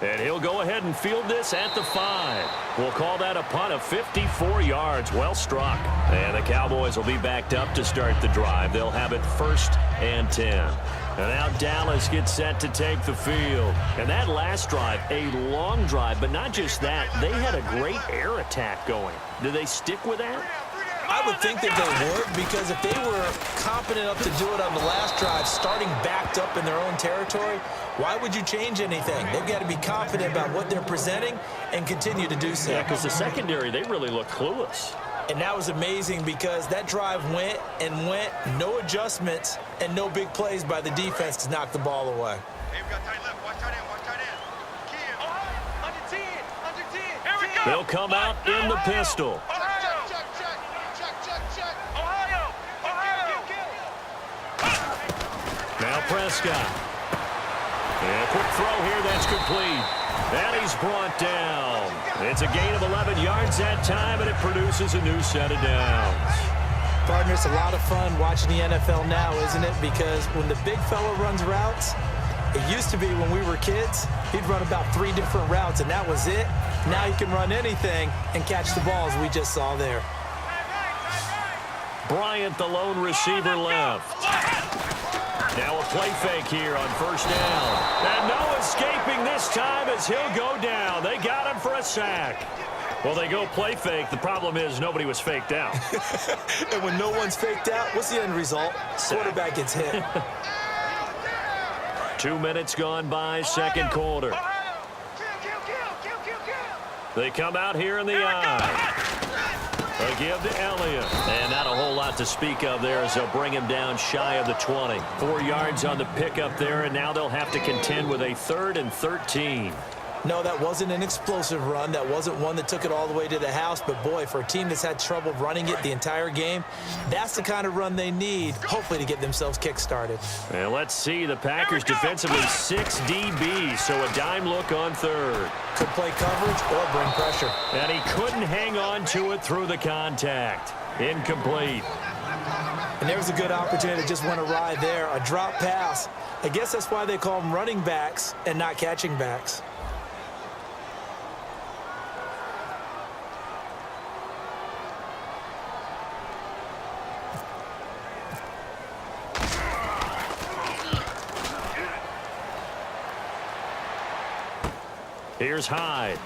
And he'll go ahead and field this at the 5. We'll call that a punt of 54 yards. Well struck. And the Cowboys will be backed up to start the drive. They'll have it 1st and 10. And now Dallas gets set to take the field. And that last drive, a long drive, but not just that. They had a great air attack going. Do they stick with that? I would think that they would, because if they were competent enough to do it on the last drive, starting backed up in their own territory, why would you change anything? They've got to be confident about what they're presenting and continue to do so. Yeah, because the secondary, they really look clueless. And that was amazing because that drive went and went, no adjustments, and no big plays by the defense to knock the ball away. Hey, we got tight left. Watch tight end. Watch tight end. Kim. Under 10. Under 10. Here we go. They'll come out in the pistol. Now Prescott. And a quick throw here, that's complete. And he's brought down. It's a gain of 11 yards that time, and it produces a new set of downs. Partner, it's a lot of fun watching the NFL now, isn't it? Because when the big fella runs routes, it used to be when we were kids, he'd run about 3 different routes, and that was it. Now he can run anything and catch the ball, as we just saw there. Bryant, the lone receiver, left. Now a play fake here on 1st down. And no escaping this time as he'll go down. They got him for a sack. Well, they go play fake. The problem is nobody was faked out. And when no one's faked out, what's the end result? Quarterback gets hit. 2 minutes gone by, second quarter. They come out here in the eye. They give to Elliott. And not a whole lot to speak of there as they'll bring him down shy of the 20. 4 yards on the pickup there, and now they'll have to contend with a 3rd and 13. No, that wasn't an explosive run. That wasn't one that took it all the way to the house. But, boy, for a team that's had trouble running it the entire game, that's the kind of run they need, hopefully, to get themselves kick-started. And let's see, the Packers defensively 6 DBs, so a dime look on 3rd. Could play coverage or bring pressure. And he couldn't hang on to it through the contact. Incomplete. And there was a good opportunity that just went awry there. A drop pass. I guess that's why they call them running backs and not catching backs. Here's Hyde.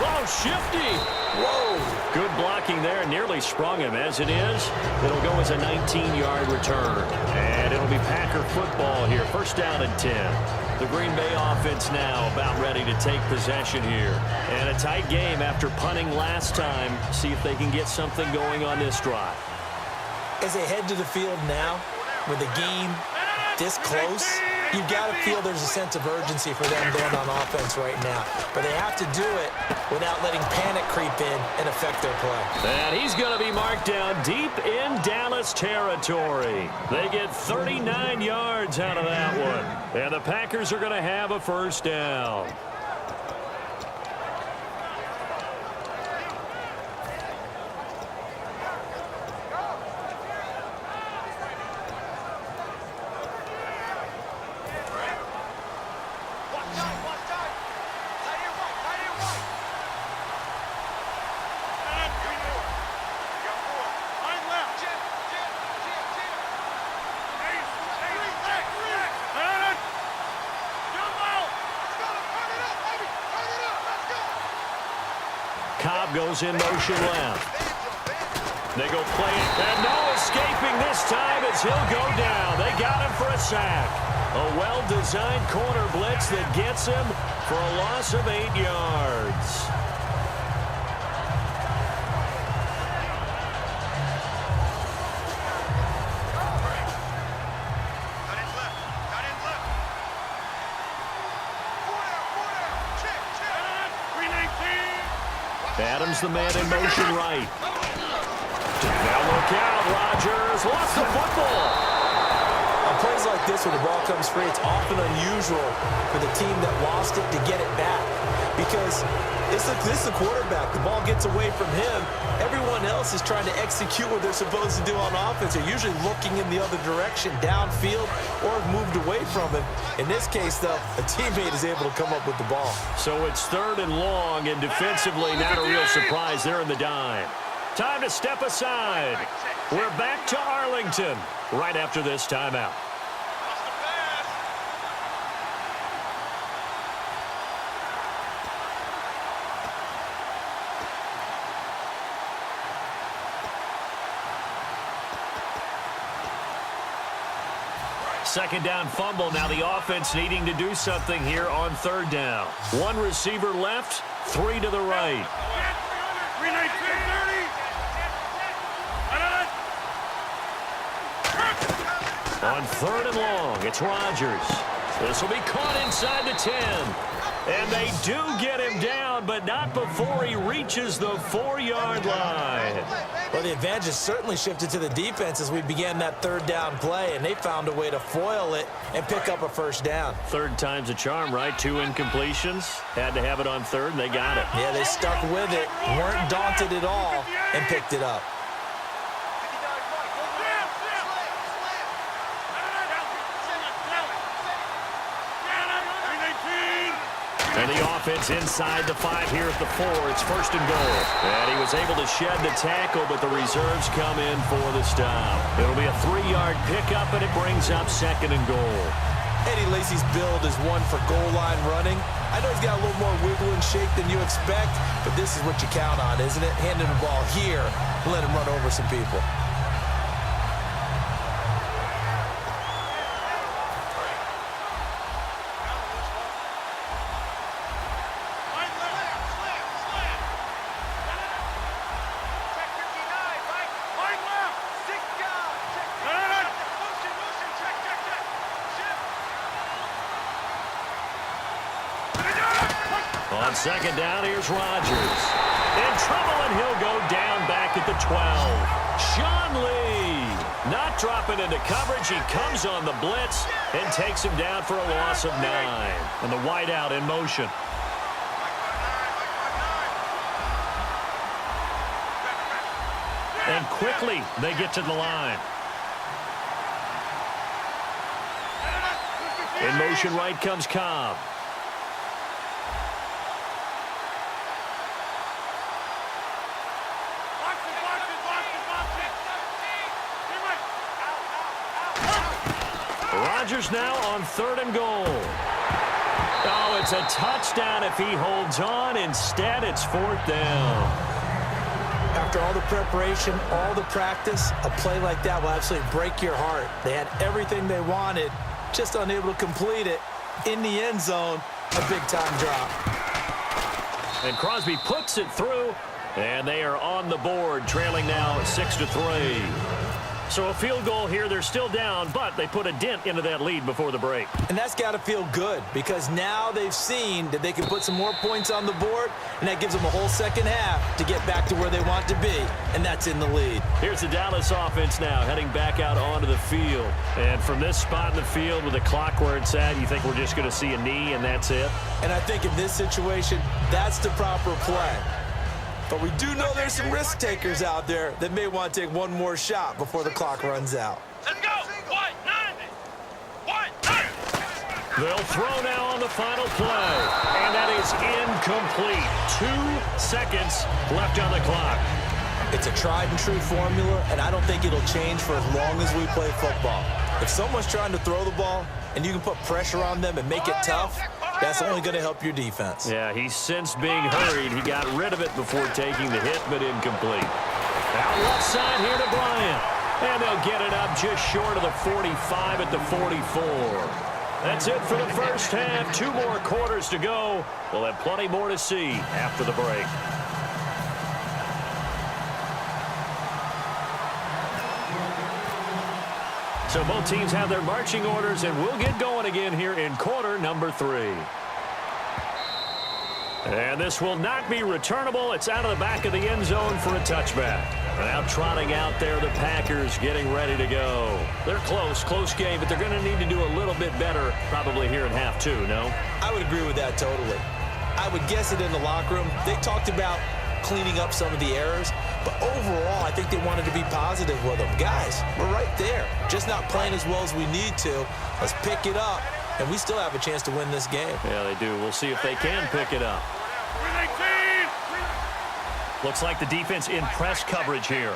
Oh, shifty. Whoa. Good blocking there. Nearly sprung him. As it is, it'll go as a 19-yard return. And it'll be Packer football here. 1st down and 10. The Green Bay offense now about ready to take possession here. And a tight game after punting last time. See if they can get something going on this drive. As they head to the field now, with the game this close, you've got to feel there's a sense of urgency for them going on offense right now. But they have to do it without letting panic creep in and affect their play. And he's going to be marked down deep in Dallas territory. They get 39 yards out of that one. And the Packers are going to have a 1st down. Cobb goes in motion left. They go play it, and no escaping this time as he'll go down. They got him for a sack. A well-designed corner blitz that gets him for a loss of 8 yards. Adams, the man in motion right. Now look out, Rodgers lost the football. On plays like this, when the ball comes free, it's often unusual for the team that lost it to get it back. Because this is a quarterback. The ball gets away from him. Everyone else is trying to execute what they're supposed to do on offense. They're usually looking in the other direction, downfield, or have moved away from him. In this case, though, a teammate is able to come up with the ball. So it's 3rd and long, and defensively, not a real surprise there in the dime. Time to step aside. We're back to Arlington right after this timeout. Second down fumble. Now the offense needing to do something here on 3rd down. 1 receiver left, 3 to the right. On 3rd and long, it's Rodgers. This will be caught inside the 10. And they do get him down, but not before he reaches the 4-yard line. Well, the advantage has certainly shifted to the defense as we began that 3rd down play, and they found a way to foil it and pick up a 1st down. 3rd time's a charm, right? 2 incompletions. Had to have it on 3rd, and they got it. Yeah, they stuck with it, weren't daunted at all, and picked it up. And the offense inside the 5 here at the 4. It's 1st and goal. And he was able to shed the tackle, but the reserves come in for the stop. It'll be a 3-yard pickup, and it brings up 2nd and goal. Eddie Lacy's build is one for goal line running. I know he's got a little more wiggle and shake than you expect, but this is what you count on, isn't it? Handing the ball here and let him run over some people. On 2nd down, here's Rodgers. In trouble, and he'll go down back at the 12. Sean Lee not dropping into coverage. He comes on the blitz and takes him down for a loss of 9. And the wideout in motion. And quickly, they get to the line. In motion right comes Cobb. Rodgers now on 3rd and goal. Oh, it's a touchdown if he holds on. Instead, it's 4th down. After all the preparation, all the practice, a play like that will absolutely break your heart. They had everything they wanted, just unable to complete it. In the end zone, a big-time drop. And Crosby puts it through, and they are on the board, trailing now 6-3. So a field goal here. They're still down, but they put a dent into that lead before the break. And that's got to feel good because now they've seen that they can put some more points on the board, and that gives them a whole second half to get back to where they want to be, and that's in the lead. Here's the Dallas offense now heading back out onto the field. And from this spot in the field with the clock where it's at, you think we're just going to see a knee and that's it? And I think in this situation, that's the proper play. But we do know there's some risk takers out there that may want to take one more shot before the clock runs out. Let's go. 190. 190. They'll throw now on the final play. And that is incomplete. 2 seconds left on the clock. It's a tried and true formula, and I don't think it'll change for as long as we play football. If someone's trying to throw the ball and you can put pressure on them and make it tough, that's only going to help your defense. Yeah, he's since being hurried. He got rid of it before taking the hit, but incomplete. Out left side here to Bryant. And they'll get it up just short of the 45 at the 44. That's it for the first half. 2 more quarters to go. We'll have plenty more to see after the break. So both teams have their marching orders, and we'll get going again here in quarter number 3. And this will not be returnable. It's out of the back of the end zone for a touchback. Now trotting out there, the Packers getting ready to go. They're close game, but they're going to need to do a little bit better probably here in half two, no? I would agree with that totally. I would guess it in the locker room. They talked about cleaning up some of the errors, but overall, I think they wanted to be positive with them. Guys, we're right there. Just not playing as well as we need to. Let's pick it up, and we still have a chance to win this game. Yeah, they do. We'll see if they can pick it up. Looks like the defense in press coverage here.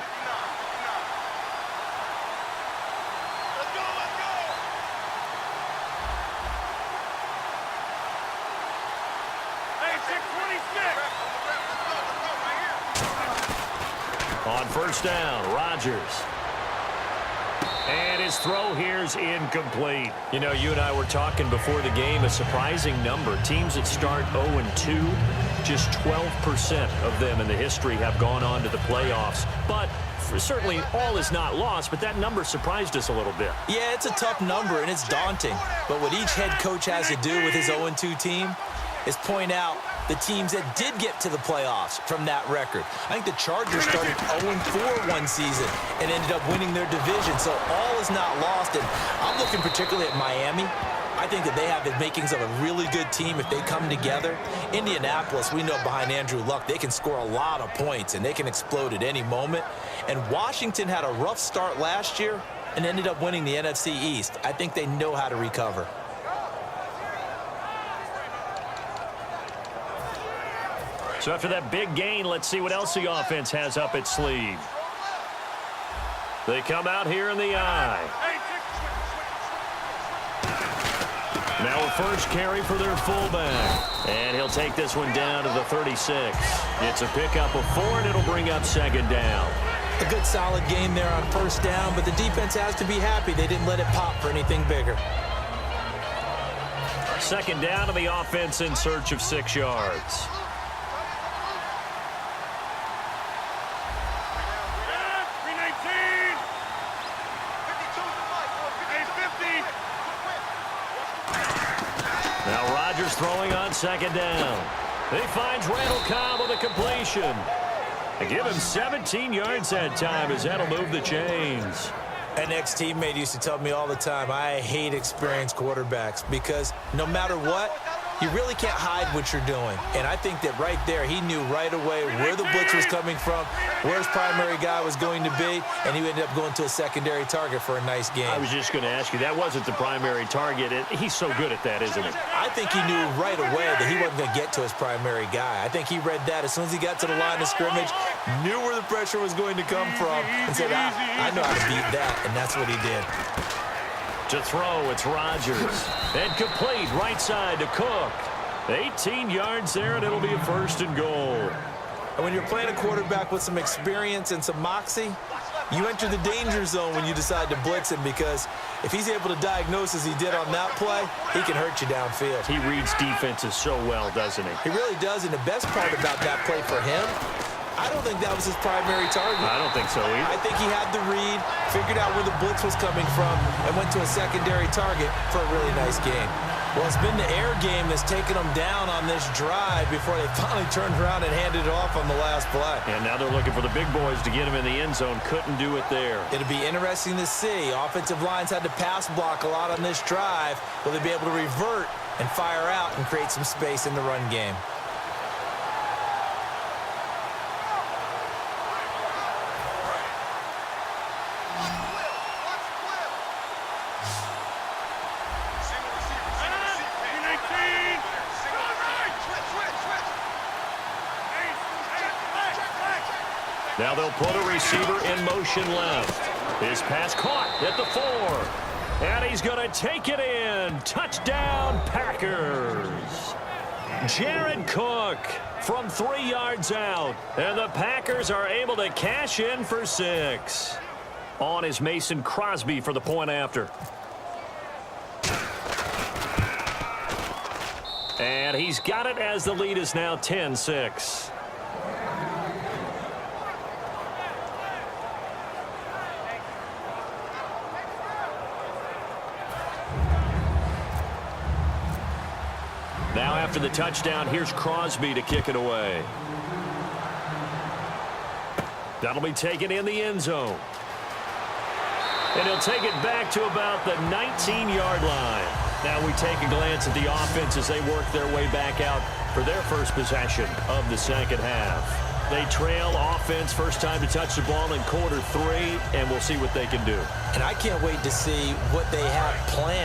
On first down, Rodgers. And his throw here's incomplete. You know, you and I were talking before the game, a surprising number. Teams that start 0-2, just 12% of them in the history have gone on to the playoffs. But certainly all is not lost, but that number surprised us a little bit. Yeah, it's a tough number, and it's daunting. But what each head coach has to do with his 0-2 team is point out the teams that did get to the playoffs from that record. I think the Chargers started 0-4 one season and ended up winning their division, so all is not lost. And I'm looking particularly at Miami. I think that they have the makings of a really good team if they come together. Indianapolis, we know behind Andrew Luck, they can score a lot of points, and they can explode at any moment. And Washington had a rough start last year and ended up winning the NFC East. I think they know how to recover. So after that big gain, let's see what else the offense has up its sleeve. They come out here in the eye. Now a first carry for their fullback. And he'll take this one down to the 36. It's a pickup of 4, and it'll bring up second down. A good solid game there on first down, but the defense has to be happy they didn't let it pop for anything bigger. Second down to the offense in search of 6 yards. Now Rodgers throwing on second down. He finds Randall Cobb with a completion. They give him 17 yards that time as that'll move the chains. An ex-teammate used to tell me all the time, I hate experienced quarterbacks because no matter what, you really can't hide what you're doing. And I think that right there, he knew right away where the blitz was coming from, where his primary guy was going to be, and he ended up going to a secondary target for a nice game. I was just going to ask you, that wasn't the primary target. He's so good at that, isn't he? I think he knew right away that he wasn't going to get to his primary guy. I think he read that as soon as he got to the line of scrimmage, knew where the pressure was going to come from, and said, I know how to beat that, and that's what he did. To throw, it's Rodgers. And complete right side to Cook. 18 yards there, and it'll be a first and goal. And when you're playing a quarterback with some experience and some moxie, you enter the danger zone when you decide to blitz him, because if he's able to diagnose as he did on that play, he can hurt you downfield. He reads defenses so well, doesn't he? He really does, and the best part about that play for him, I don't think that was his primary target. I don't think so either. I think he had the read, figured out where the blitz was coming from, and went to a secondary target for a really nice game. Well, it's been the air game that's taken them down on this drive before they finally turned around and handed it off on the last play. And now they're looking for the big boys to get him in the end zone. Couldn't do it there. It'll be interesting to see. Offensive lines had to pass block a lot on this drive. Will they be able to revert and fire out and create some space in the run game? Now they'll put a receiver in motion left. His pass caught at the 4. And he's going to take it in. Touchdown, Packers. Jared Cook from 3 yards out. And the Packers are able to cash in for 6. On is Mason Crosby for the point after. And he's got it as the lead is now 10-6. Now after the touchdown, here's Crosby to kick it away. That'll be taken in the end zone. And he'll take it back to about the 19-yard line. Now we take a glance at the offense as they work their way back out for their first possession of the second half. They trail offense, first time to touch the ball in quarter 3, and we'll see what they can do. And I can't wait to see what they have planned.